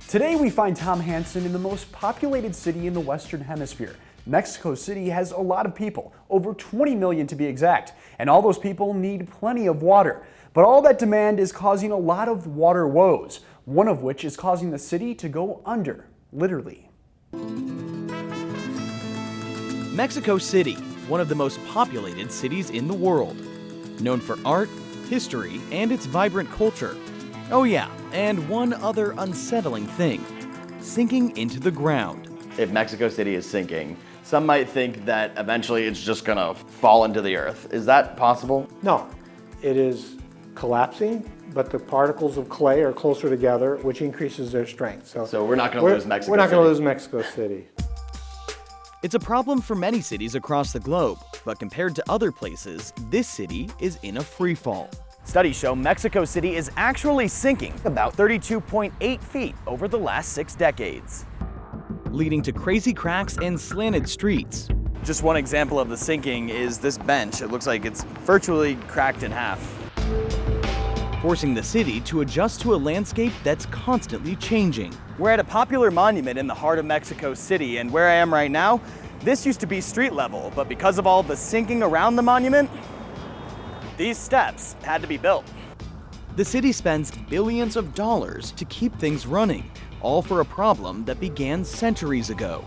Today we find Tom Hansen in the most populated city in the Western Hemisphere. Mexico City has a lot of people, over 20 million to be exact, and all those people need plenty of water. But all that demand is causing a lot of water woes, one of which is causing the city to go under, literally. Mexico City, one of the most populated cities in the world, known for art, history, and its vibrant culture. Oh yeah, and one other unsettling thing, sinking into the ground. If Mexico City is sinking, some might think that eventually it's just gonna fall into the earth. Is that possible? No, it is collapsing, but the particles of clay are closer together, which increases their strength. So we're not gonna lose Mexico City. We're not gonna lose Mexico City. It's a problem for many cities across the globe, but compared to other places, this city is in a free fall. Studies show Mexico City is actually sinking about 32.8 feet over the last 6 decades, leading to crazy cracks and slanted streets. Just one example of the sinking is this bench. It looks like it's virtually cracked in half, forcing the city to adjust to a landscape that's constantly changing. We're at a popular monument in the heart of Mexico City, and where I am right now, this used to be street level, but because of all the sinking around the monument, these steps had to be built. The city spends billions of dollars to keep things running, all for a problem that began centuries ago.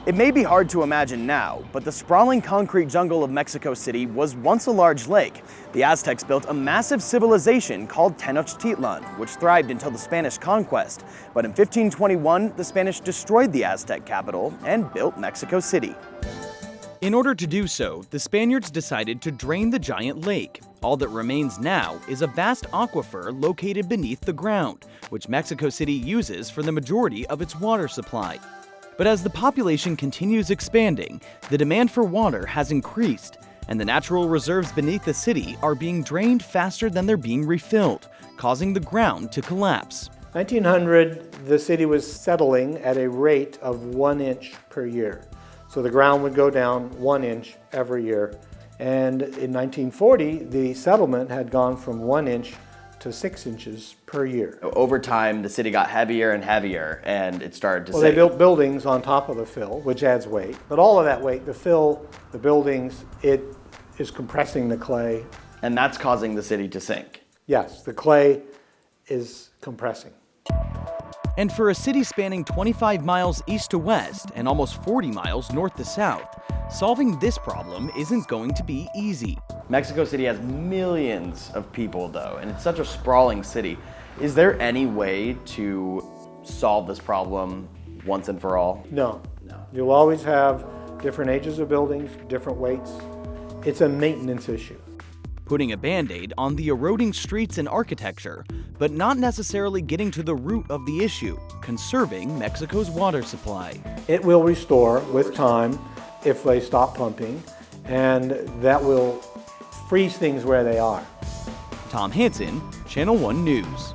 It may be hard to imagine now, but the sprawling concrete jungle of Mexico City was once a large lake. The Aztecs built a massive civilization called Tenochtitlan, which thrived until the Spanish conquest. But in 1521, the Spanish destroyed the Aztec capital and built Mexico City. In order to do so, the Spaniards decided to drain the giant lake. All that remains now is a vast aquifer located beneath the ground, which Mexico City uses for the majority of its water supply. But as the population continues expanding, the demand for water has increased, and the natural reserves beneath the city are being drained faster than they're being refilled, causing the ground to collapse. 1900, the city was settling at a rate of 1 inch per year. So the ground would go down 1 inch every year. And in 1940, the settlement had gone from 1 inch to 6 inches per year. Over time, the city got heavier and heavier, and it started to sink. Well, they built buildings on top of the fill, which adds weight. But all of that weight, the fill, the buildings, it is compressing the clay. And that's causing the city to sink. Yes, the clay is compressing. And for a city spanning 25 miles east to west and almost 40 miles north to south, solving this problem isn't going to be easy. Mexico City has millions of people though, and it's such a sprawling city. Is there any way to solve this problem once and for all? No. You'll always have different ages of buildings, different weights. It's a maintenance issue. Putting a Band-Aid on the eroding streets and architecture, but not necessarily getting to the root of the issue, conserving Mexico's water supply. It will restore with time if they stop pumping, and that will freeze things where they are. Tom Hansen, Channel One News.